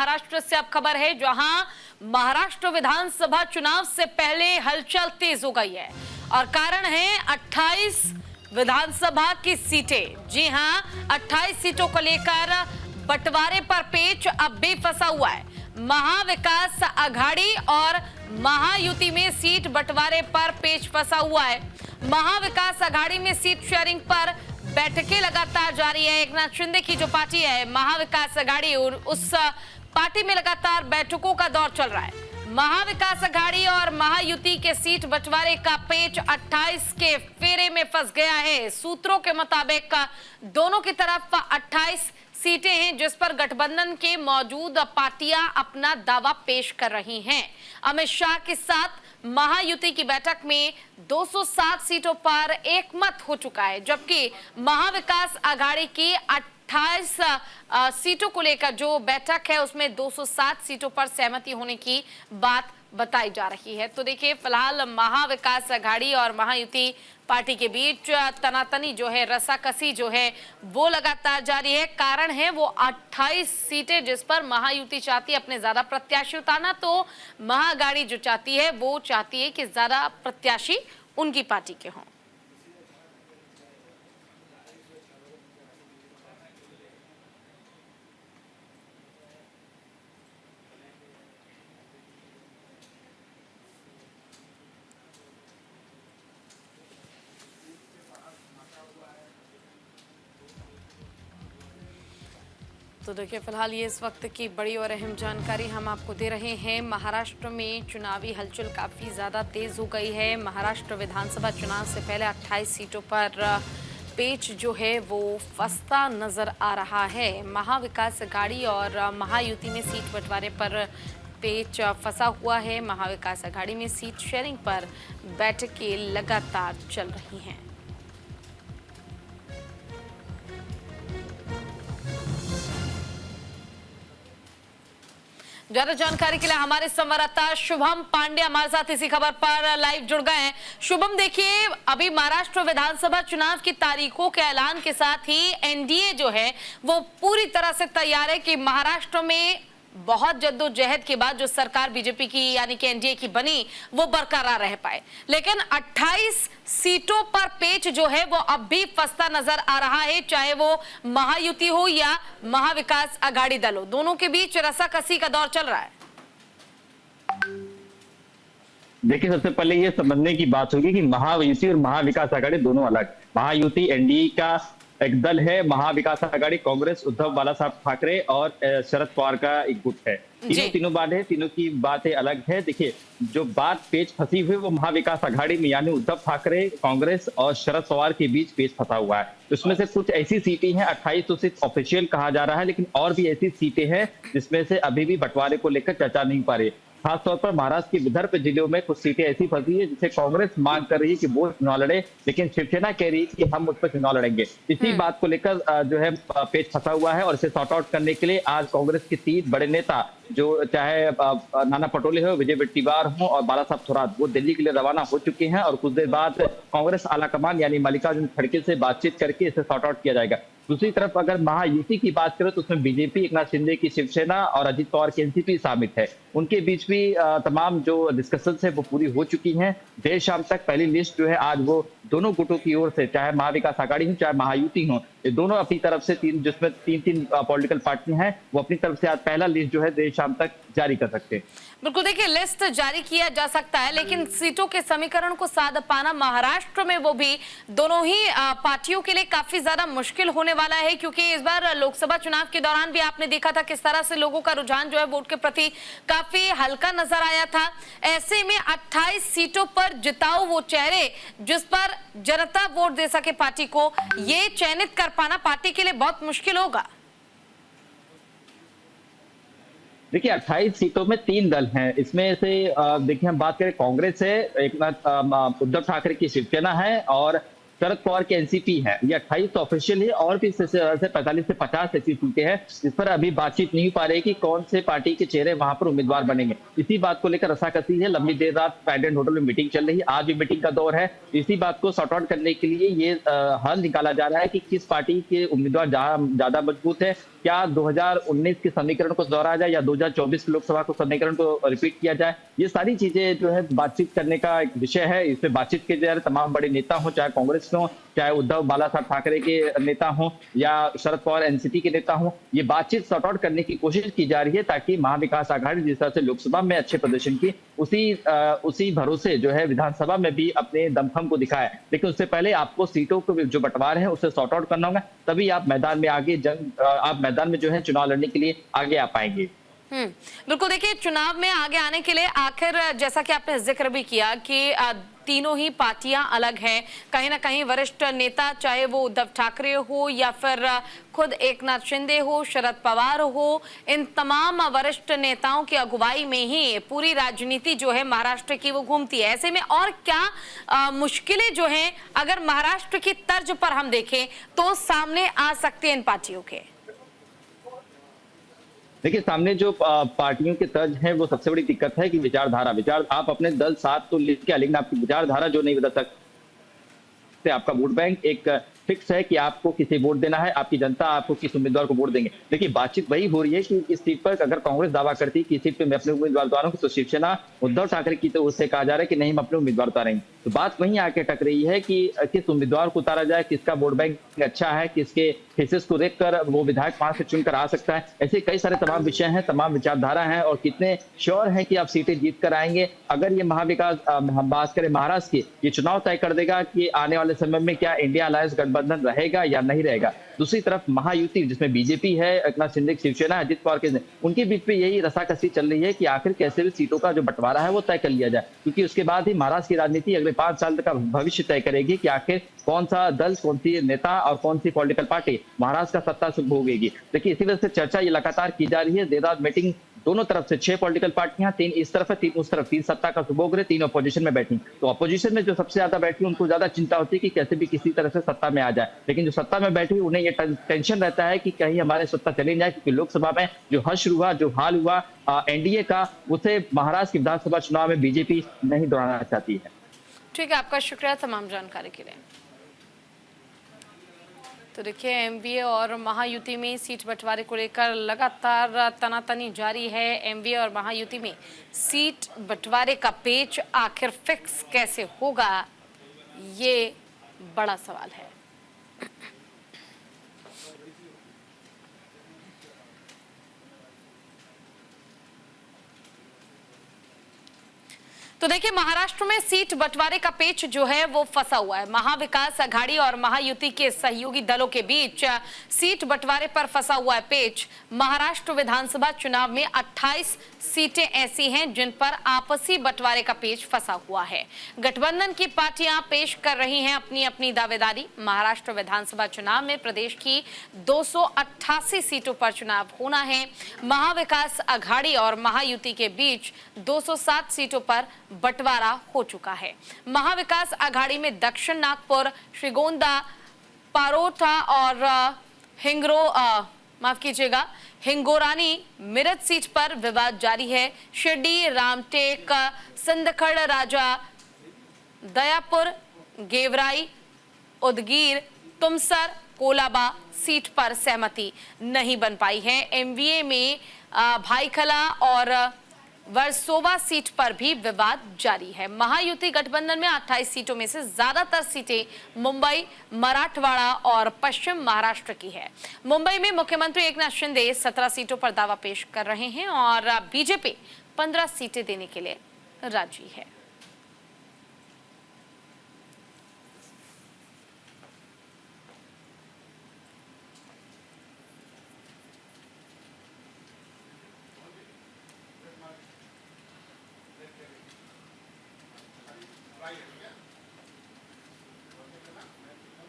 महाराष्ट्र से अब खबर है, जहां महाराष्ट्र विधानसभा चुनाव से पहले हलचल तेज हो गई है और कारण है 28 विधानसभा की सीटें। जी हां, 28 सीटों को लेकर बंटवारे पर पेच अब भी फंसा हुआ है। महाविकास आघाड़ी और महायुति में सीट बंटवारे पर पेच फंसा हुआ है। महाविकास आघाड़ी में सीट शेयरिंग पर बैठकें लगातार जारी है। एकनाथ शिंदे की जो पार्टी है महाविकास आघाड़ी, और उस पार्टी में लगातार बैठकों का दौर चल रहा है। महाविकास आघाड़ी और महायुति के सीट बंटवारे का पेच 28 के फेरे में फंस गया है। सूत्रों के मुताबिक दोनों की तरफ 28 सीटें हैं जिस पर गठबंधन के मौजूद पार्टियां अपना दावा पेश कर रही हैं। अमित शाह के साथ महायुति की बैठक में 207 सीटों पर एकमत हो चुका है, जबकि महाविकास आघाड़ी की 28 सीटों को लेकर जो बैठक है उसमें 207 सीटों पर सहमति होने की बात बताई जा रही है। तो देखिए, फिलहाल महाविकास आघाड़ी और महायुति पार्टी के बीच तनातनी जो है, रसाकसी जो है वो लगातार जारी है। कारण है वो 28 सीटें जिस पर महायुति चाहती है अपने ज्यादा प्रत्याशी उतारना, तो महाआघाड़ी जो चाहती है वो चाहती है कि ज्यादा प्रत्याशी उनकी पार्टी के हों। तो देखिए, फिलहाल ये इस वक्त की बड़ी और अहम जानकारी हम आपको दे रहे हैं। महाराष्ट्र में चुनावी हलचल काफ़ी ज़्यादा तेज़ हो गई है। महाराष्ट्र विधानसभा चुनाव से पहले 28 सीटों पर पेच जो है वो फंसता नज़र आ रहा है। महाविकास आघाड़ी और महायुति में सीट बंटवारे पर पेच फंसा हुआ है। महाविकास आघाड़ी में सीट शेयरिंग पर बैठकें लगातार चल रही हैं। ज्यादा जानकारी के लिए हमारे संवाददाता शुभम पांडे हमारे साथ इसी खबर पर लाइव जुड़ गए हैं। शुभम, देखिए, अभी महाराष्ट्र विधानसभा चुनाव की तारीखों के ऐलान के साथ ही एनडीए जो है वो पूरी तरह से तैयार है कि महाराष्ट्र में बहुत जद्दोजहद के बाद जो सरकार बीजेपी की यानी कि एनडीए की बनी वो बरकरार रह पाए, लेकिन 28 सीटों पर पेच जो है वो अब भी फंसता नजर आ रहा है, चाहे वो महायुति हो या महाविकास आघाड़ी दल हो। दोनों के बीच रसाकसी का दौर चल रहा है। देखिए, सबसे पहले ये समझने की बात होगी कि महायुति और महाविकास आघाड़ी दोनों अलग। महायुति एनडीए का एक दल है, महाविकास आघाड़ी कांग्रेस उद्धव बाला साहब ठाकरे और शरद पवार का एक गुट है। तीनों बात है, तीनों की बातें अलग है। देखिए, जो बात पेच फंसी हुई वो महाविकास आघाड़ी में यानी उद्धव ठाकरे, कांग्रेस और शरद पवार के बीच पेच फंसा हुआ है। उसमें से कुछ ऐसी सीटें हैं, 28 तो सिर्फ ऑफिशियल कहा जा रहा है, लेकिन और भी ऐसी सीटें हैं जिसमें से अभी भी बंटवारे को लेकर चर्चा नहीं पा रही। खासतौर पर महाराष्ट्र के विदर्भ जिलों में कुछ सीटें ऐसी फंसी है जिसे कांग्रेस मांग कर रही है कि वो चुनाव लड़े, लेकिन शिवसेना कह रही है कि हम उस पर चुनाव लड़ेंगे। इसी बात को लेकर जो है पेच फंसा हुआ है और इसे सॉर्ट आउट करने के लिए आज कांग्रेस के 3 बड़े नेता, जो चाहे नाना पटोले हो, विजय वडेट्टीवार हो और बाला साहब थोराट, वो दिल्ली के लिए रवाना हो चुके हैं और कुछ देर बाद कांग्रेस आलाकमान यानी मल्लिकार्जुन खड़गे से बातचीत करके इसे सॉर्ट आउट किया जाएगा। दूसरी तरफ अगर महायुति की बात करें तो उसमें बीजेपी, एकनाथ शिंदे की शिवसेना और अजित पवार की एनसीपी शामिल है। उनके बीच भी तमाम जो डिस्कशन है वो पूरी हो चुकी हैं। देर शाम तक पहली लिस्ट जो है आज वो दोनों गुटों की ओर से, चाहे महाविकास आघाड़ी हो चाहे महायुति हो, ये दोनों अपनी तरफ से जिसमें तीन पॉलिटिकल पार्टी हैं, वो अपनी तरफ से आज पहला लिस्ट जो है देर शाम तक जारी कर सकते हैं। बिल्कुल, देखिए, लिस्ट जारी किया जा सकता है, लेकिन सीटों के समीकरण को साध पाना महाराष्ट्र में वो भी दोनों ही पार्टियों के लिए काफी ज्यादा मुश्किल होने वाला है, क्योंकि इस बार लोकसभा चुनाव के दौरान भी आपने देखा था किस तरह से लोगों का रुझान जो है वोट के प्रति काफी हल्का नजर आया था। ऐसे में 28 सीटों पर जिताऊ वो चेहरे जिस पर जनता वोट दे सके पार्टी को, ये चयनित कर पाना पार्टी के लिए बहुत मुश्किल होगा। देखिए, 28 सीटों में 3 दल हैं। इसमें से देखिए, हम बात करें कांग्रेस है, एक उद्धव ठाकरे की शिवसेना है और शरद पवार के एनसीपी है। ये 28 तो ऑफिशियल है और भी 45 से 50 ऐसी सीटें हैं जिस पर अभी बातचीत नहीं हो पा रही कि कौन से पार्टी के चेहरे वहां पर उम्मीदवार बनेंगे। इसी बात को लेकर रसाकसी है। लंबी देर रात पैडेंट होटल में मीटिंग चल रही है, आज भी मीटिंग का दौर है। इसी बात को सॉर्ट आउट करने के लिए ये हल निकाला जा रहा है कि किस पार्टी के उम्मीदवार ज्यादा मजबूत है, क्या 2019 के समीकरण को दोहराया जाए या 2024 के लोकसभा को समीकरण को रिपीट किया जाए, ये सारी चीजें जो है बातचीत करने का एक विषय है। इसमें बातचीत के जरिए तमाम बड़े नेता हो, चाहे कांग्रेस के हो, चाहे उद्धव बाला साहब ठाकरे के नेता हो या शरद पवार एनसीपी के नेता हो, ये बातचीत सॉर्ट आउट करने की कोशिश की जा रही है ताकि महाविकास आघाड़ी जिस तरह से लोकसभा में अच्छे प्रदर्शन की उसी भरोसे जो है विधानसभा में भी अपने दमखम को दिखाए। लेकिन उससे पहले आपको सीटों को जो बंटवारे हैं उसे सॉर्ट आउट करना होगा, तभी आप मैदान में आप मैदान में जो है चुनाव लड़ने के लिए आगे आ पाएंगे। बिल्कुल। देखिए, चुनाव में आगे आने के लिए आखिर जैसा कि आपने जिक्र भी किया कि तीनों ही पार्टियां अलग हैं, कहीं ना कहीं वरिष्ठ नेता चाहे वो उद्धव ठाकरे हो या फिर खुद एकनाथ शिंदे हो, शरद पवार हो, इन तमाम वरिष्ठ नेताओं की अगुवाई में ही पूरी राजनीति जो है महाराष्ट्र की वो घूमती है। ऐसे में और क्या मुश्किलें जो हैं अगर महाराष्ट्र की तर्ज पर हम देखें तो सामने आ सकती है इन पार्टियों के? देखिए, सामने जो पार्टियों के तर्ज है वो सबसे बड़ी दिक्कत है कि विचार आप अपने दल साथ तो लिख के, लेकिन आपकी विचारधारा जो नहीं बदल सकते। आपका वोट बैंक एक फिक्स है कि आपको किसे वोट देना है, आपकी जनता आपको किस उम्मीदवार को वोट देंगे। देखिए, बातचीत वही हो रही है कि इस सीट पर अगर कांग्रेस दावा करती है कि इस सीट पर मैं अपने उम्मीदवार उतारूंगी, तो शिवसेना उद्धव ठाकरे की तो उससे कहा जा रहा है कि नहीं, हम अपने उम्मीदवार उतारेंगे। तो बात वहीं आके टक रही है कि किस उम्मीदवार को उतारा जाए, किसका वोट बैंक अच्छा है, किसके फेसेस को देखकर वो विधायक वहां से चुनकर आ सकता है। ऐसे कई सारे तमाम विषय हैं, तमाम विचारधारा हैं, और कितने श्योर हैं कि आप सीटें जीत कर आएंगे। अगर ये महाविकास हम बात करें महाराष्ट्र की, ये चुनाव तय कर देगा कि आने वाले समय में क्या इंडिया अलायंस गठबंधन रहेगा या नहीं रहेगा। दूसरी तरफ महायुति जिसमें बीजेपी है, एकनाथ शिंदे की शिवसेना, अजित पवार के, उनके बीच में यही रसाकसी चल रही है कि आखिर कैसे भी सीटों का जो बंटवारा है वो तय कर लिया जाए, क्योंकि उसके बाद ही महाराष्ट्र की राजनीति अगले 5 साल तक का भविष्य तय करेगी कि आखिर कौन सा दल, कौन सी नेता और कौन सी पॉलिटिकल पार्टी महाराष्ट्र का सत्ता सुख भोगेगी। देखिए, इसी वजह से चर्चा ये लगातार की जा रही है। देर रात मीटिंग दोनों तरफ से 6 पॉलिटिकल पार्टियां, 3 इस तरफ है, 3 उस तरफ, 3 सत्ता का सुभोग रहे, 3 अपोजिशन में बैठी। तो अपोजिशन में जो सबसे ज्यादा बैठी उनको ज्यादा चिंता होती है कि कैसे भी किसी तरह से सत्ता में आ जाए, लेकिन जो सत्ता में बैठी उन्हें ये टेंशन रहता है कि कहीं हमारे सत्ता चली जाए, क्योंकि लोकसभा में जो हश्र हुआ, जो हाल हुआ एनडीए का, उसे महाराष्ट्र की विधानसभा चुनाव में बीजेपी नहीं दोहराना चाहती है। ठीक है, आपका शुक्रिया तमाम जानकारी के लिए। तो देखिए, एमवीए और महायुति में सीट बंटवारे को लेकर लगातार तनातनी जारी है। एमवीए और महायुति में सीट बंटवारे का पेच आखिर फिक्स कैसे होगा, ये बड़ा सवाल है। तो देखिए, महाराष्ट्र में सीट बंटवारे का पेच जो है वो फंसा हुआ है। महाविकास आघाड़ी और महायुति के सहयोगी दलों के बीच सीट बंटवारे पर फंसा हुआ है पेच। महाराष्ट्र विधानसभा चुनाव में 28 सीटें ऐसी हैं जिन पर आपसी बंटवारे का पेच फंसा हुआ है। गठबंधन की पार्टियां पेश कर रही हैं अपनी अपनी दावेदारी। महाराष्ट्र विधानसभा चुनाव में प्रदेश की 288 सीटों पर चुनाव होना है। महाविकास आघाड़ी और महायुति के बीच 207 सीटों पर बंटवारा हो चुका है। महाविकास आघाड़ी में दक्षिण नागपुर, श्रीगोंदा, पारोठा और हिंगोरानी मिरज सीट पर विवाद जारी है। शिरडी, रामटेक, सिंदखड़, राजा दयापुर, गेवराई, उदगीर, तुमसर, कोलाबा सीट पर सहमति नहीं बन पाई है। एमवीए में भाईखला और वर्सोवा सीट पर भी विवाद जारी है। महायुति गठबंधन में 28 सीटों में से ज्यादातर सीटें मुंबई, मराठवाड़ा और पश्चिम महाराष्ट्र की है। मुंबई में मुख्यमंत्री एकनाथ शिंदे 17 सीटों पर दावा पेश कर रहे हैं और बीजेपी 15 सीटें देने के लिए राजी है।